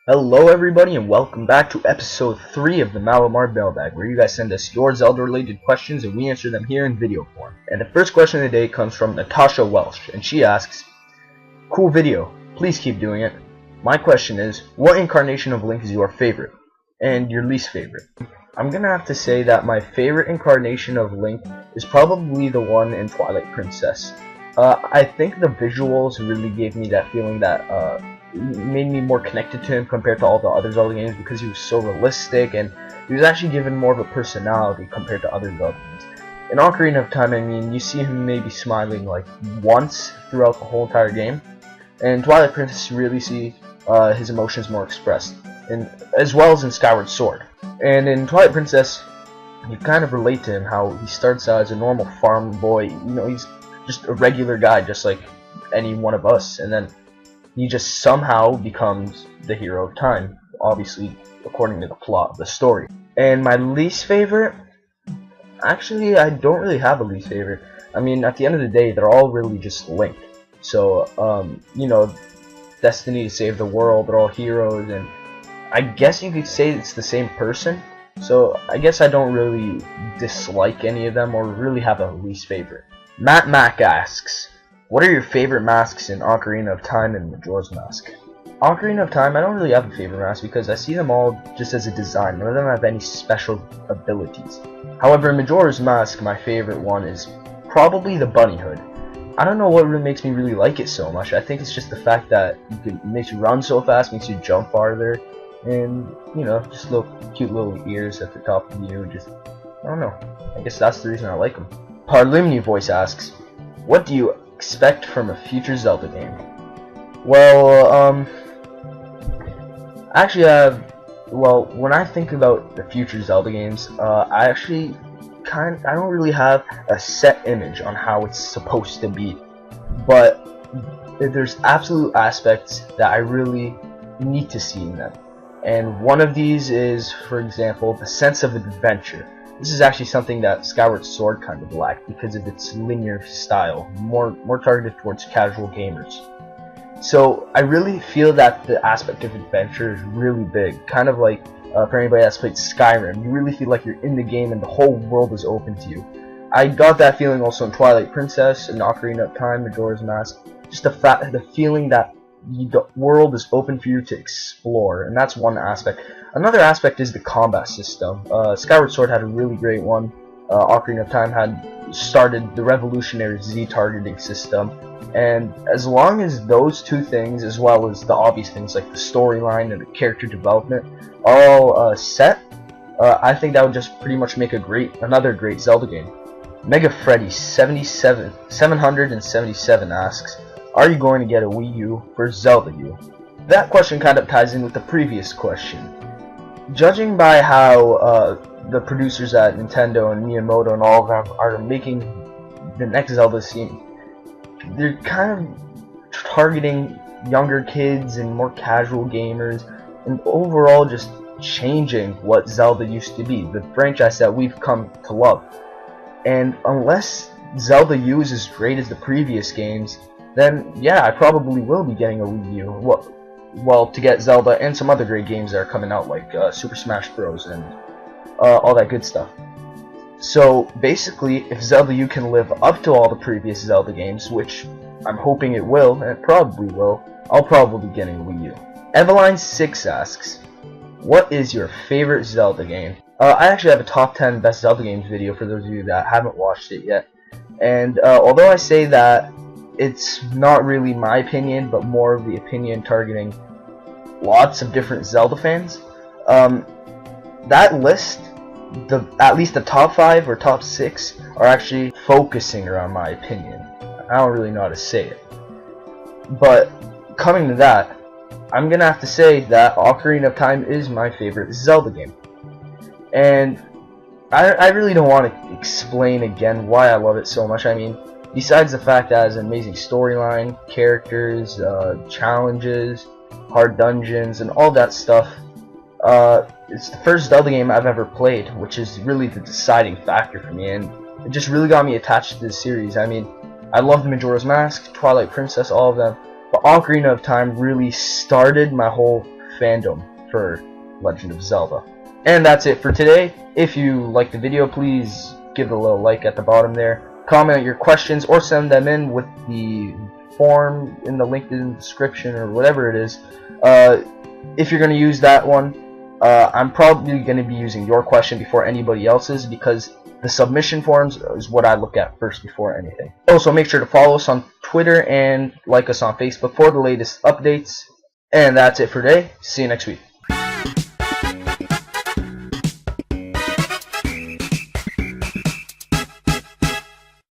Hello everybody and welcome back to episode 3 of the Malo Mart Mailbag, where you guys send us your Zelda related questions and we answer them here in video form. And the first question of the day comes from Natasha Welsh, and she asks, "Cool video, please keep doing it. My question is, what incarnation of Link is your favorite? And your least favorite?" I'm gonna have to say that my favorite incarnation of Link is probably the one in Twilight Princess. I think the visuals really gave me that feeling that made me more connected to him compared to all the other Zelda games, because he was so realistic and he was actually given more of a personality compared to other Zelda games. In Ocarina of Time, I mean, you see him maybe smiling like once throughout the whole entire game, and in Twilight Princess you really see his emotions more expressed, and as well as in Skyward Sword. And in Twilight Princess, you kind of relate to him, how he starts out as a normal farm boy. He's just a regular guy, just like any one of us, and then he just somehow becomes the hero of time, obviously according to the plot of the story. And my least favorite, actually I don't really have a least favorite. I mean, at the end of the day, they're all really just Link. So, destiny to save the world, they're all heroes, and I guess you could say it's the same person. So I guess I don't really dislike any of them or really have a least favorite. Matt Mack asks, "What are your favorite masks in Ocarina of Time and Majora's Mask?" Ocarina of Time, I don't really have a favorite mask because I see them all just as a design. None of them have any special abilities. However, in Majora's Mask, my favorite one is probably the bunny hood. I don't know what really makes me really like it so much. I think it's just the fact that it makes you run so fast, makes you jump farther, and just cute little ears at the top of you. Just, I don't know. I guess that's the reason I like them. Parlimni Voice asks, "What do you expect from a future Zelda game?" Well, actually, when I think about the future Zelda games, I actually I don't really have a set image on how it's supposed to be, but there's absolute aspects that I really need to see in them. And one of these is, for example, the sense of adventure. This is actually something that Skyward Sword kind of lacked because of its linear style, more targeted towards casual gamers. So I really feel that the aspect of adventure is really big, kind of like for anybody that's played Skyrim. You really feel like you're in the game and the whole world is open to you. I got that feeling also in Twilight Princess and Ocarina of Time, Majora's Mask. Just the feeling that the world is open for you to explore, and that's one aspect. Another aspect is the combat system. Skyward Sword had a really great one. Ocarina of Time had started the revolutionary Z targeting system, and as long as those two things, as well as the obvious things like the storyline and the character development, are all set, I think that would just pretty much make another great Zelda game. Mega Freddy 777 asks, "Are you going to get a Wii U for Zelda U?" That question kind of ties in with the previous question. Judging by how the producers at Nintendo and Miyamoto and all of them are making the next Zelda scene, they're kind of targeting younger kids and more casual gamers, and overall just changing what Zelda used to be, the franchise that we've come to love. And unless Zelda U is as great as the previous games, then yeah, I probably will be getting a Wii U. Well, to get Zelda and some other great games that are coming out, like Super Smash Bros. And all that good stuff. So basically, if Zelda U can live up to all the previous Zelda games, which I'm hoping it will, and it probably will, I'll probably be getting a Wii U. Eveline6 asks, "What is your favorite Zelda game?" I actually have a top 10 best Zelda games video for those of you that haven't watched it yet. And although I say that it's not really my opinion, but more of the opinion targeting lots of different Zelda fans, that list, at least the top 5 or top 6, are actually focusing around my opinion. I don't really know how to say it. But coming to that, I'm gonna have to say that Ocarina of Time is my favorite Zelda game. And I really don't want to explain again why I love it so much. I mean, besides the fact that it has an amazing storyline, characters, challenges, hard dungeons, and all that stuff, it's the first Zelda game I've ever played, which is really the deciding factor for me, and it just really got me attached to the series. I mean, I loved Majora's Mask, Twilight Princess, all of them, but Ocarina of Time really started my whole fandom for Legend of Zelda. And that's it for today. If you liked the video, please give it a little like at the bottom there. Comment your questions or send them in with the form in the link in the description or whatever it is. If you're going to use that one, I'm probably going to be using your question before anybody else's, because the submission forms is what I look at first before anything. Also, make sure to follow us on Twitter and like us on Facebook for the latest updates. And that's it for today. See you next week.